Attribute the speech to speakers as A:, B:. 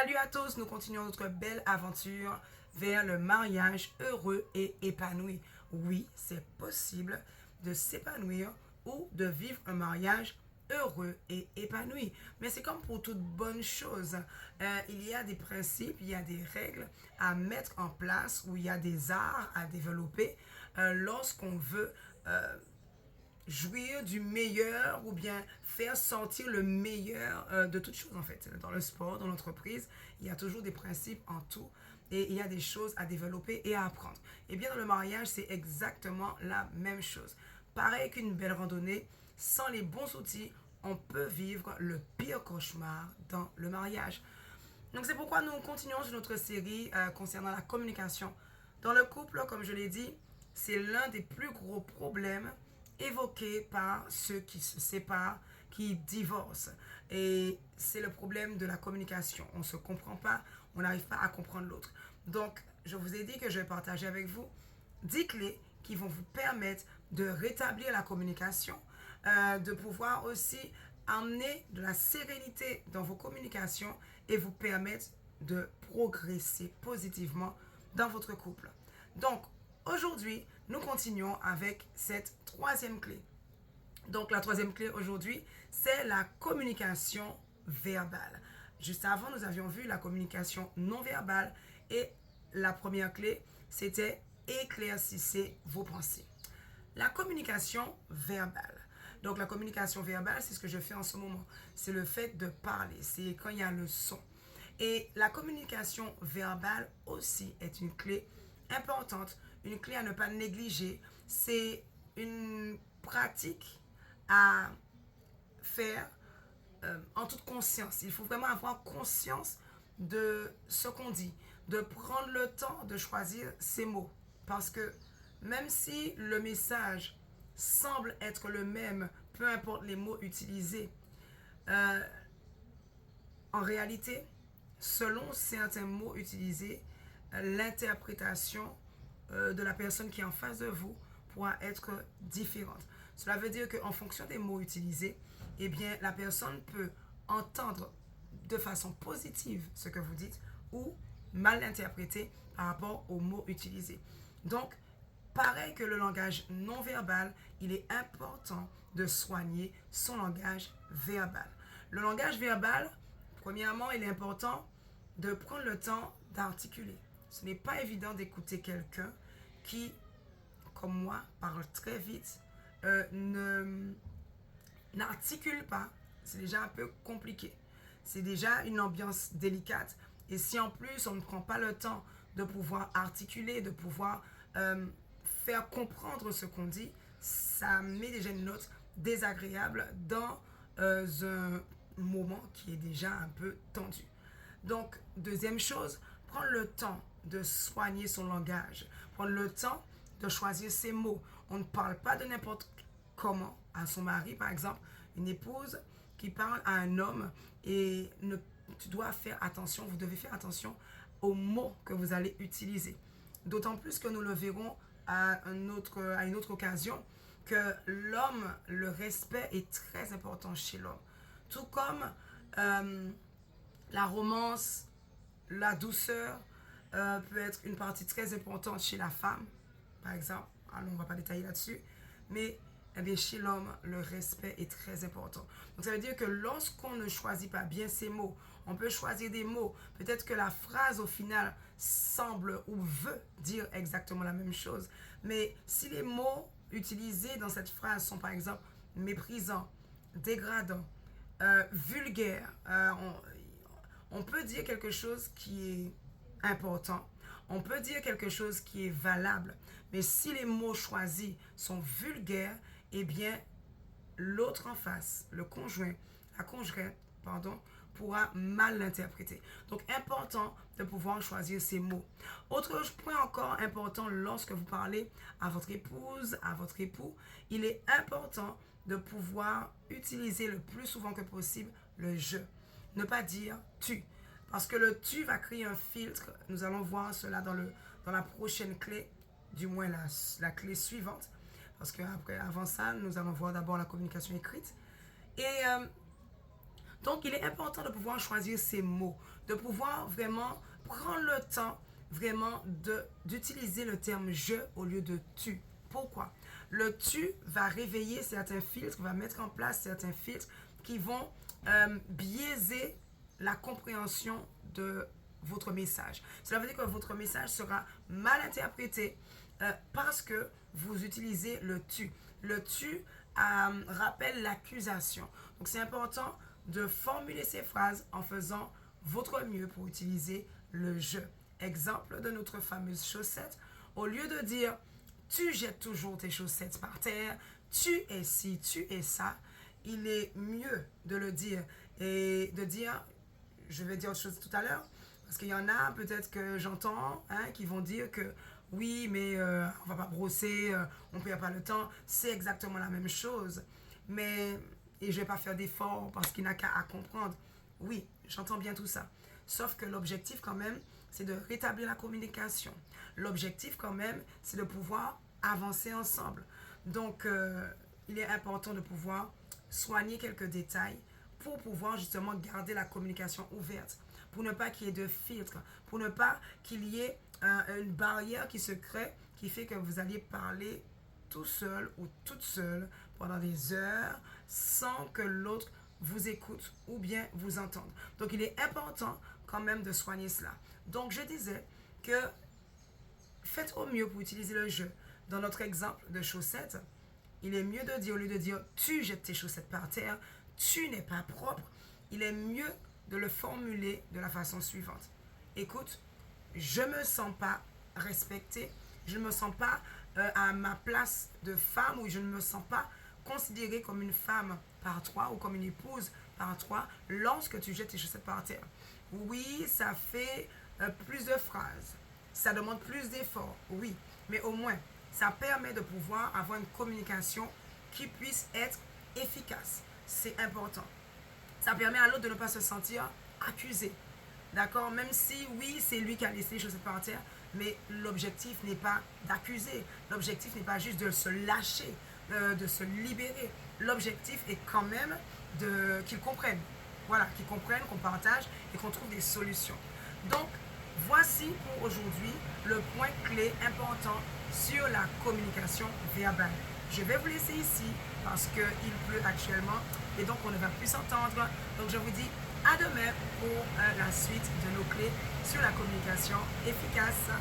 A: Salut à tous, nous continuons notre belle aventure vers le mariage heureux et épanoui. Oui, c'est possible de s'épanouir ou de vivre un mariage heureux et épanoui. Mais c'est comme pour toute bonne chose. Il y a des principes, il y a des règles à mettre en place ou il y a des arts à développer lorsqu'on veut jouir du meilleur ou bien faire sortir le meilleur de toutes choses en fait. Dans le sport, dans l'entreprise, il y a toujours des principes en tout et il y a des choses à développer et à apprendre. Et bien dans le mariage, c'est exactement la même chose. Pareil qu'une belle randonnée, sans les bons outils, on peut vivre le pire cauchemar dans le mariage. Donc c'est pourquoi nous continuons sur notre série concernant la communication. Dans le couple, comme je l'ai dit, c'est l'un des plus gros problèmes évoqués par ceux qui se séparent, qui divorcent. Et c'est le problème de la communication. On ne se comprend pas, on n'arrive pas à comprendre l'autre. Donc, je vous ai dit que je vais partager avec vous 10 clés qui vont vous permettre de rétablir la communication, de pouvoir aussi amener de la sérénité dans vos communications et vous permettre de progresser positivement dans votre couple. Donc, aujourd'hui, nous continuons avec cette troisième clé. Donc, la troisième clé aujourd'hui, c'est la communication verbale. Juste avant, nous avions vu la communication non verbale et la première clé, c'était éclaircissez vos pensées. La communication verbale. Donc, la communication verbale, c'est ce que je fais en ce moment. C'est le fait de parler. C'est quand il y a le son. Et la communication verbale aussi est une clé importante, une clé à ne pas négliger. C'est une pratique à faire en toute conscience. Il faut vraiment avoir conscience de ce qu'on dit, de prendre le temps de choisir ses mots. Parce que même si le message semble être le même, peu importe les mots utilisés, euh, en réalité, selon certains mots utilisés, l'interprétation de la personne qui est en face de vous pourra être différente. Cela veut dire qu'en fonction des mots utilisés, eh bien, la personne peut entendre de façon positive ce que vous dites ou mal l'interpréter par rapport aux mots utilisés. Donc, pareil que le langage non verbal, il est important de soigner son langage verbal. Le langage verbal, premièrement, il est important de prendre le temps d'articuler. Ce n'est pas évident d'écouter quelqu'un qui, comme moi, parle très vite, n'articule pas. C'est déjà un peu compliqué. C'est déjà une ambiance délicate. Et si en plus on ne prend pas le temps de pouvoir articuler, de pouvoir faire comprendre ce qu'on dit, ça met déjà une note désagréable dans un moment qui est déjà un peu tendu. Donc, deuxième chose, prendre le temps de soigner son langage, prendre le temps de choisir ses mots. On ne parle pas de n'importe comment à son mari, par exemple, une épouse qui parle à un homme et tu dois faire attention, vous devez faire attention aux mots que vous allez utiliser. D'autant plus que nous le verrons à une autre occasion, que l'homme, le respect est très important chez l'homme. Tout comme la romance, la douceur peut être une partie très importante chez la femme, par exemple. Alors, on ne va pas détailler là-dessus. Mais eh bien, chez l'homme, le respect est très important. Donc, ça veut dire que lorsqu'on ne choisit pas bien ses mots, on peut choisir des mots. Peut-être que la phrase, au final, semble ou veut dire exactement la même chose. Mais si les mots utilisés dans cette phrase sont, par exemple, méprisants, dégradants, vulgaires, on peut dire quelque chose qui est important, on peut dire quelque chose qui est valable, mais si les mots choisis sont vulgaires, eh bien, l'autre en face, le conjoint, la conjointe, pardon, pourra mal l'interpréter. Donc, important de pouvoir choisir ses mots. Autre point encore important lorsque vous parlez à votre épouse, à votre époux, il est important de pouvoir utiliser le plus souvent que possible le je. Ne pas dire tu. Parce que le tu va créer un filtre. Nous allons voir cela dans la prochaine clé, du moins la clé suivante. Parce qu'avant ça, nous allons voir d'abord la communication écrite. Et Donc, il est important de pouvoir choisir ses mots, de pouvoir vraiment prendre le temps vraiment d'utiliser le terme je au lieu de tu. Pourquoi? Le tu va réveiller certains filtres, va mettre en place certains filtres qui vont biaiser la compréhension de votre message. Cela veut dire que votre message sera mal interprété parce que vous utilisez le tu. Le tu rappelle l'accusation. Donc c'est important de formuler ces phrases en faisant votre mieux pour utiliser le je. Exemple de notre fameuse chaussette. Au lieu de dire tu jettes toujours tes chaussettes par terre, tu es ci, tu es ça, il est mieux de le dire et de dire, je vais dire autre chose tout à l'heure, parce qu'il y en a peut-être que j'entends qui vont dire que oui, mais on va pas brosser, on ne perd pas le temps. C'est exactement la même chose. Mais, et je vais pas faire d'effort parce qu'il n'a qu'à comprendre. Oui, j'entends bien tout ça. Sauf que l'objectif quand même, c'est de rétablir la communication. L'objectif quand même, c'est de pouvoir avancer ensemble. Donc, il est important de pouvoir soigner quelques détails pour pouvoir justement garder la communication ouverte, pour ne pas qu'il y ait de filtre, pour ne pas qu'il y ait une barrière qui se crée, qui fait que vous alliez parler tout seul ou toute seule pendant des heures sans que l'autre vous écoute ou bien vous entende. Donc, il est important quand même de soigner cela. Donc, je disais que faites au mieux pour utiliser le je. Dans notre exemple de chaussettes, il est mieux de dire, au lieu de dire tu jettes tes chaussettes par terre, tu n'es pas propre, il est mieux de le formuler de la façon suivante. Écoute, je ne me sens pas respectée, je ne me sens pas à ma place de femme ou je ne me sens pas considérée comme une femme par toi ou comme une épouse par toi lorsque tu jettes tes chaussettes par terre. Oui, ça fait plus de phrases, ça demande plus d'efforts, oui, mais au moins, ça permet de pouvoir avoir une communication qui puisse être efficace. C'est important. Ça permet à l'autre de ne pas se sentir accusé. D'accord? Même si, oui, c'est lui qui a laissé les choses par terre, mais l'objectif n'est pas d'accuser. L'objectif n'est pas juste de se lâcher, de se libérer. L'objectif est quand même qu'ils comprennent. Voilà, qu'ils comprennent, qu'on partage et qu'on trouve des solutions. Donc, voici pour aujourd'hui le point clé important sur la communication verbale. Je vais vous laisser ici parce qu'il pleut actuellement et donc on ne va plus s'entendre. Donc je vous dis à demain pour la suite de nos clés sur la communication efficace.